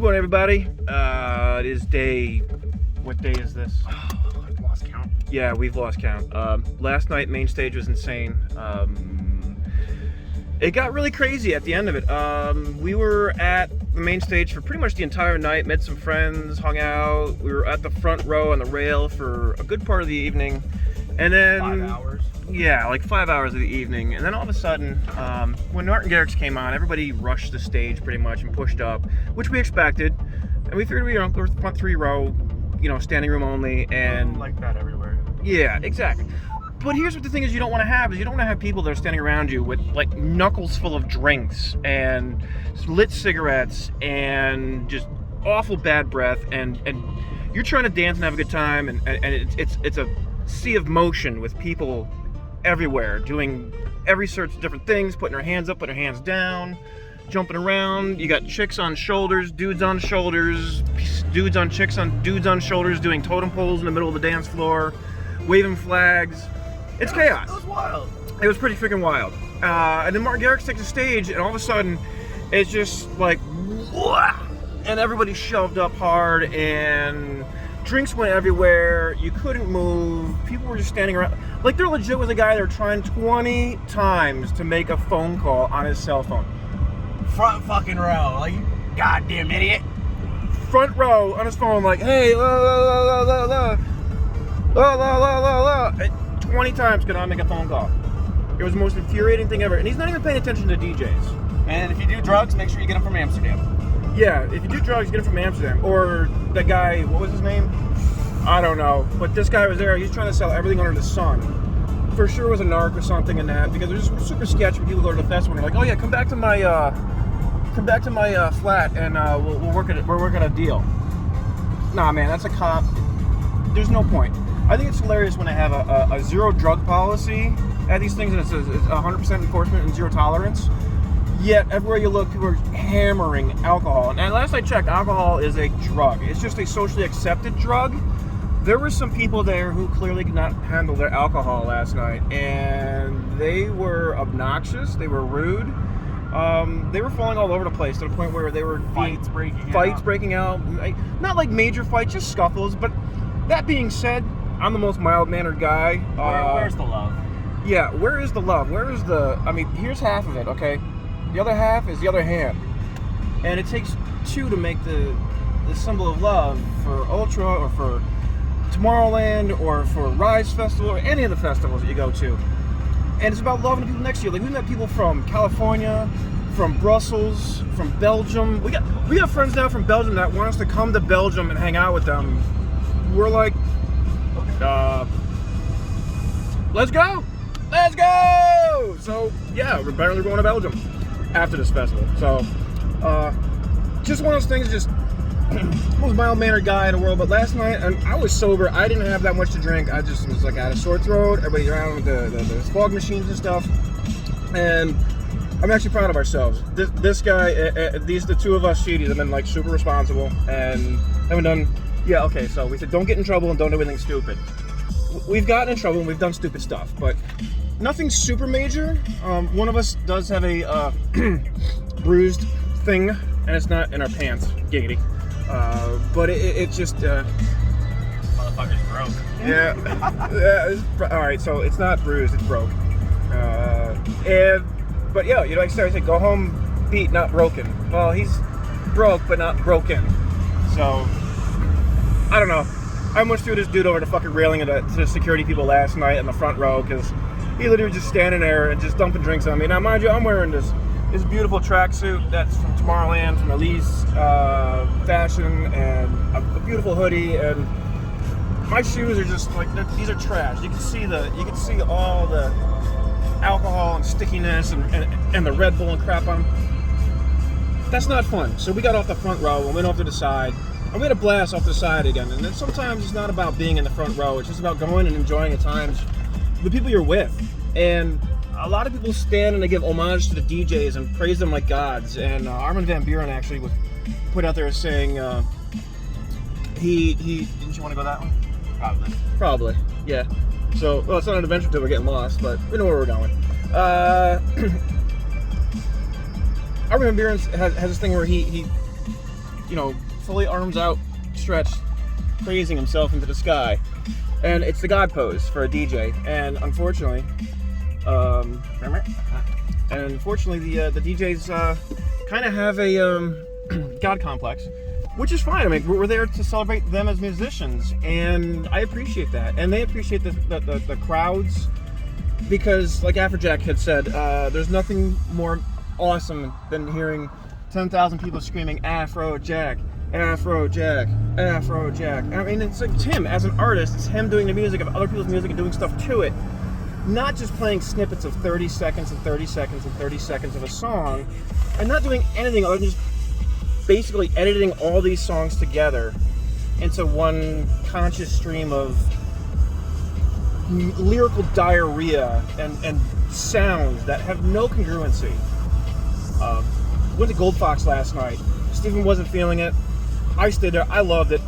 morning, everybody. It is day... What day is this? Oh, I've lost count. Yeah, we've lost count. Last night, main stage was insane. It got really crazy at the end of it. We were at the main stage for pretty much the entire night, met some friends, hung out. We were at the front row on the rail for a good part of the evening. And then... 5 hours? Yeah, like 5 hours of the evening. And then all of a sudden, when Martin Garrix came on, everybody rushed the stage pretty much and pushed up, which we expected. And we figured, there was the front three row, standing room only, and... Like that everywhere. Yeah, exactly. But here's what the thing is you don't want to have people that are standing around you with like knuckles full of drinks and lit cigarettes and just awful bad breath, and you're trying to dance and have a good time, and it's a sea of motion with people everywhere doing every sorts of different things, putting their hands up, putting their hands down, jumping around. You got chicks on shoulders, dudes on shoulders, dudes on chicks on dudes on shoulders doing totem poles in the middle of the dance floor, waving flags. It's chaos. It was wild. It was pretty freaking wild. And then Martin Garrix takes the stage, and all of a sudden, it's just like, whoa! And everybody shoved up hard, and drinks went everywhere. You couldn't move. People were just standing around. Like, there legit was a guy there trying 20 times to make a phone call on his cell phone. Front fucking row. Like, you goddamn idiot. Front row on his phone, like, hey, la la la la la la la la la la la. 20 times could not make a phone call. It was the most infuriating thing ever. And he's not even paying attention to DJs. And if you do drugs, make sure you get them from Amsterdam. Yeah, if you do drugs, get it from Amsterdam. Or the guy, what was his name? I don't know. But this guy was there. He's trying to sell everything under the sun. For sure it was a narc or something in that. Because it was just super sketchy when people go to the festival and they're like, oh yeah, come back to my flat and we're working a deal. Nah, man, that's a cop. There's no point. I think it's hilarious when they have a zero drug policy at these things, and it's 100% enforcement and zero tolerance. Yet everywhere you look, people are hammering alcohol. And last I checked, alcohol is a drug. It's just a socially accepted drug. There were some people there who clearly could not handle their alcohol last night, and they were obnoxious. They were rude. They were falling all over the place to the point where they were Fights breaking out. Not like major fights, just scuffles. But that being said, I'm the most mild-mannered guy. Where's the love? Yeah, where is the love? Where is the... I mean, here's half of it, okay? The other half is the other hand. And it takes two to make the symbol of love for Ultra or for Tomorrowland or for Rise Festival or any of the festivals that you go to. And it's about loving the people next to you. Like, we met people from California, from Brussels, from Belgium. We got friends now from Belgium that want us to come to Belgium and hang out with them. We're like... let's go! Let's go! So, yeah, we're apparently going to Belgium after this festival. So, just one of those things, just most mild-mannered guy in the world. But last night, and I was sober. I didn't have that much to drink. I just was like, I had a sore throat. Everybody around with the fog machines and stuff. And I'm actually proud of ourselves. This guy, the two of us Sheedies have been like super responsible and haven't done... Yeah, okay, so we said don't get in trouble and don't do anything stupid. We've gotten in trouble and we've done stupid stuff, but nothing super major. One of us does have a bruised thing, and it's not in our pants, giggity. But it's just... Motherfucker's broke. Yeah. Alright, so it's not bruised, it's broke. But yeah, like I said, go home beat, not broken. Well, he's broke, but not broken. So... I don't know. I almost threw this dude over the fucking railing to the security people last night in the front row because he literally was just standing there and just dumping drinks on me. Now, mind you, I'm wearing this beautiful tracksuit that's from Tomorrowland, from Elise fashion, and a beautiful hoodie. And my shoes are just like these are trash. You can see all the alcohol and stickiness and the Red Bull and crap on them. That's not fun. So we got off the front row and went off to the side. And we had a blast off the side again. And then sometimes it's not about being in the front row. It's just about going and enjoying at times the people you're with. And a lot of people stand and they give homage to the DJs and praise them like gods. And Armin van Buuren actually was put out there saying he didn't you want to go that one? Probably, yeah. So, well, it's not an adventure till we're getting lost, but we know where we're going. Armin van Buuren has this thing where he fully arms out, stretched, praising himself into the sky. And it's the God pose for a DJ. And unfortunately, the DJs kind of have a God complex, which is fine. I mean, we're there to celebrate them as musicians, and I appreciate that. And they appreciate the crowds, because, like Afrojack had said, there's nothing more awesome than hearing 10,000 people screaming Afrojack, Afrojack, Afrojack. I mean, it's him as an artist. It's him doing the music of other people's music and doing stuff to it. Not just playing snippets of 30 seconds and 30 seconds and 30 seconds of a song, and not doing anything other than just basically editing all these songs together into one conscious stream of lyrical diarrhea and sounds that have no congruency. Went to Gold Fox last night. Stephen wasn't feeling it. I stayed there. I loved it.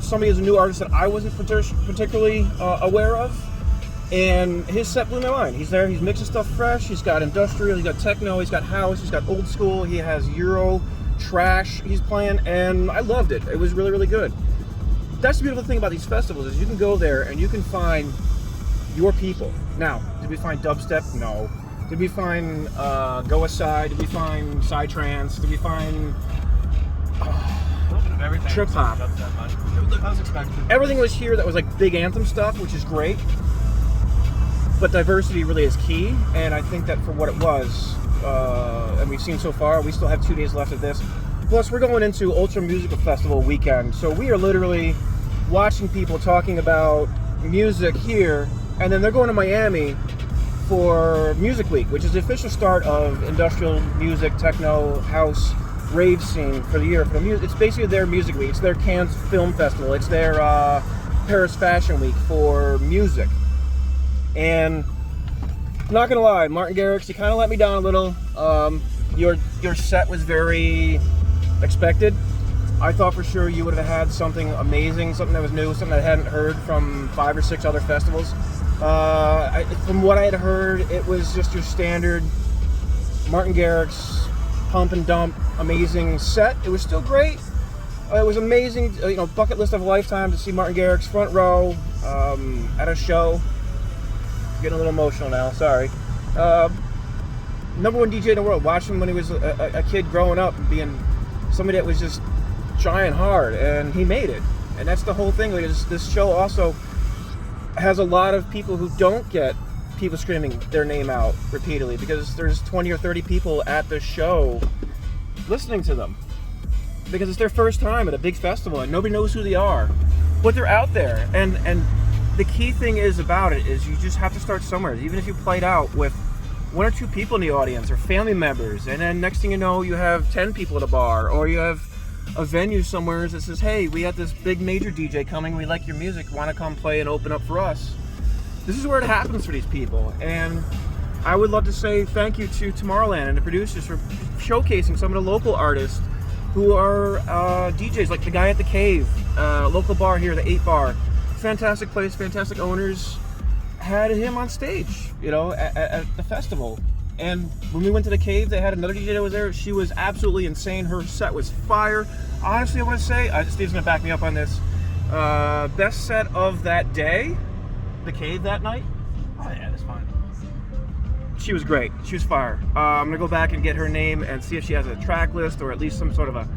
Somebody is a new artist that I wasn't particularly aware of, and his set blew my mind. He's there. He's mixing stuff fresh. He's got industrial. He's got techno. He's got house. He's got old school. He has Euro trash he's playing, and I loved it. It was really, really good. That's the beautiful thing about these festivals, is you can go there and you can find your people. Now, did we find dubstep? No. Did we find Go Aside? Did we find Psytrance? Did we find everything? Trip hop? I was expecting. Everything was here that was like big anthem stuff, which is great. But diversity really is key, and I think that for what it was, and we've seen so far, we still have 2 days left of this. Plus, we're going into Ultra Musical Festival weekend, so we are literally watching people talking about music here, and then they're going to Miami for Music Week, which is the official start of industrial music, techno, house, rave scene for the year. For the music, it's basically their Music Week. It's their Cannes Film Festival. It's their Paris Fashion Week for music. And not gonna lie, Martin Garrix, you kind of let me down a little. Your set was very expected. I thought for sure you would have had something amazing, something that was new, something I hadn't heard from 5 or 6 other festivals. From what I had heard, it was just your standard Martin Garrix pump and dump, amazing set. It was still great. It was amazing, bucket list of a lifetime to see Martin Garrix front row at a show. Getting a little emotional now, sorry. Number 1 DJ in the world. Watched him when he was a kid growing up and being somebody that was just trying hard, and he made it. And that's the whole thing. This show also has a lot of people who don't get people screaming their name out repeatedly, because there's 20 or 30 people at the show listening to them, because it's their first time at a big festival and nobody knows who they are, but they're out there. And the key thing is about it is you just have to start somewhere. Even if you played out with 1 or 2 people in the audience or family members, and then next thing you know, you have 10 people at a bar, or you have a venue somewhere that says, hey, we got this big major DJ coming, we like your music, want to come play and open up for us. This is where it happens for these people. And I would love to say thank you to Tomorrowland and the producers for showcasing some of the local artists who are DJs, like the guy at the Cave, local bar here, the 8 Bar. Fantastic place, fantastic owners, had him on stage, at the festival. And when we went to the Cave, they had another DJ that was there. She was absolutely insane. Her set was fire. Honestly, I want to say, Steve's going to back me up on this, best set of that day, the Cave that night. Oh yeah, that's fine. She was great. She was fire. I'm going to go back and get her name and see if she has a track list, or at least some sort of a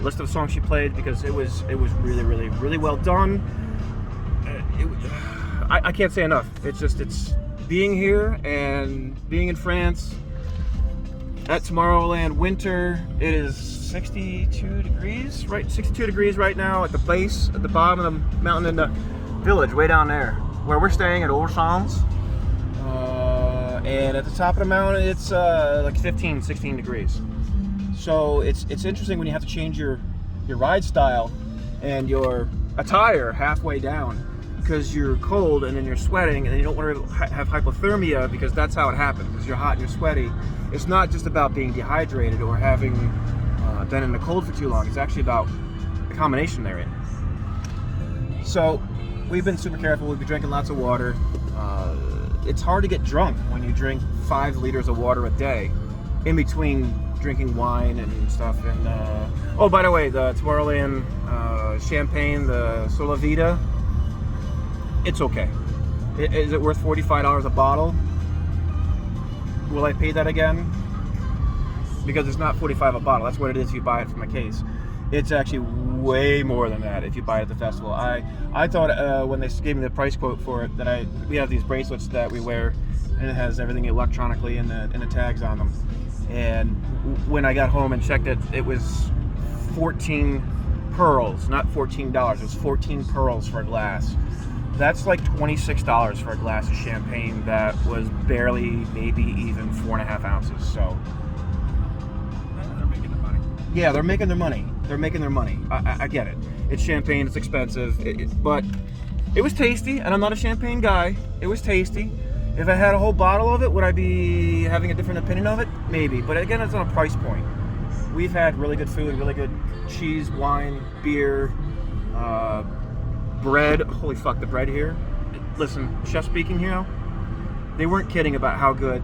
list of songs she played, because it was really, really, really well done. I can't say enough. It's being here and being in France at Tomorrowland Winter. It is 62 degrees, right? 62 degrees right now at the base, at the bottom of the mountain in the village, way down there, where we're staying at Orsons. And at the top of the mountain, it's like 15, 16 degrees. So it's interesting when you have to change your ride style and your attire halfway down, because you're cold and then you're sweating, and then you don't want to have hypothermia, because that's how it happens. Because you're hot and you're sweaty. It's not just about being dehydrated or having been in the cold for too long. It's actually about the combination they're in. So we've been super careful. We've been drinking lots of water. It's hard to get drunk when you drink 5 liters of water a day in between drinking wine and stuff. And oh, by the way, the Tomorrowland champagne, the Solavita, it's okay. Is it worth $45 a bottle? Will I pay that again? Because it's not $45 a bottle. That's what it is if you buy it from a case. It's actually way more than that if you buy it at the festival. I thought when they gave me the price quote for it that we have these bracelets that we wear, and it has everything electronically and the tags on them. And when I got home and checked it, it was 14 pearls, not $14. It was 14 pearls for a glass. That's like $26 for a glass of champagne that was barely, maybe even 4.5 ounces. So They're making the money. yeah, they're making their money. They're making their money. I get it. It's champagne. It's expensive. But it was tasty, and I'm not a champagne guy. It was tasty. If I had a whole bottle of it, would I be having a different opinion of it? Maybe. But again, it's on a price point. We've had really good food, really good cheese, wine, beer, bread. Holy fuck, the bread here. Listen, chef speaking here, they weren't kidding about how good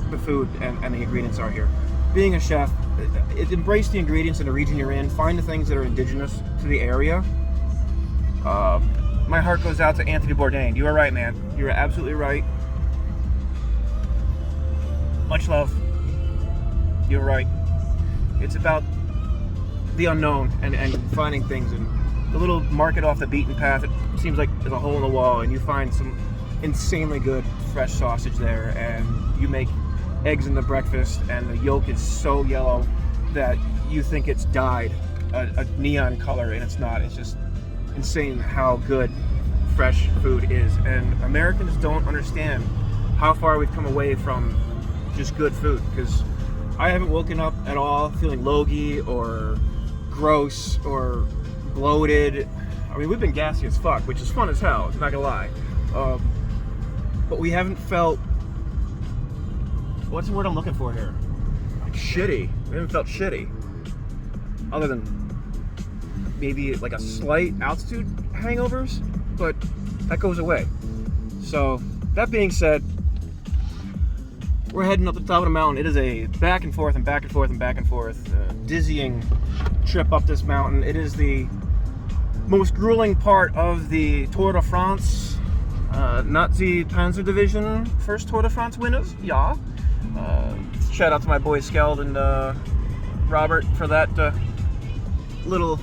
the food and the ingredients are here. Being a chef, embrace the ingredients in the region you're in. Find the things that are indigenous to the area. My heart goes out to Anthony Bourdain. You are right, man. You are absolutely right. Much love. You're right. It's about the unknown and finding things, and the little market off the beaten path. It seems like there's a hole in the wall, and you find some insanely good fresh sausage there, and you make eggs in the breakfast, and the yolk is so yellow that you think it's dyed a neon color, and it's not. It's just insane how good fresh food is. And Americans don't understand how far we've come away from just good food, because I haven't woken up at all feeling logy or gross or bloated. I mean, we've been gassy as fuck, which is fun as hell, I'm not gonna lie. But we haven't felt, what's the word I'm looking for here? Like shitty. We haven't felt shitty. Other than maybe like a slight altitude hangovers, but that goes away. So, that being said, we're heading up the top of the mountain. It is a back and forth and back and forth and back and forth, dizzying trip up this mountain. It is the most grueling part of the Tour de France, Nazi Panzer Division first Tour de France winners. Yeah. Shout out to my boys Skeld and Robert for that little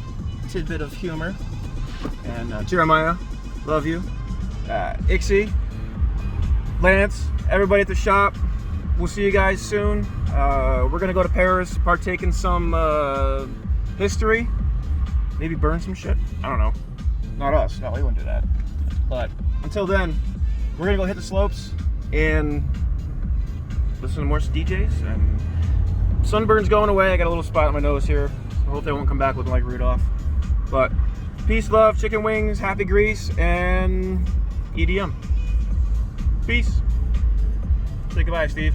tidbit of humor. And Jeremiah, love you. Ixie, Lance, everybody at the shop. We'll see you guys soon. We're gonna go to Paris, partake in some history, maybe burn some shit. I don't know. Not us. No, we wouldn't do that. But until then, we're gonna go hit the slopes and listen to more DJs. And sunburn's going away. I got a little spot on my nose here. So hopefully I won't come back looking like Rudolph. But peace, love, chicken wings, happy grease, and EDM. Peace. Say goodbye, Steve.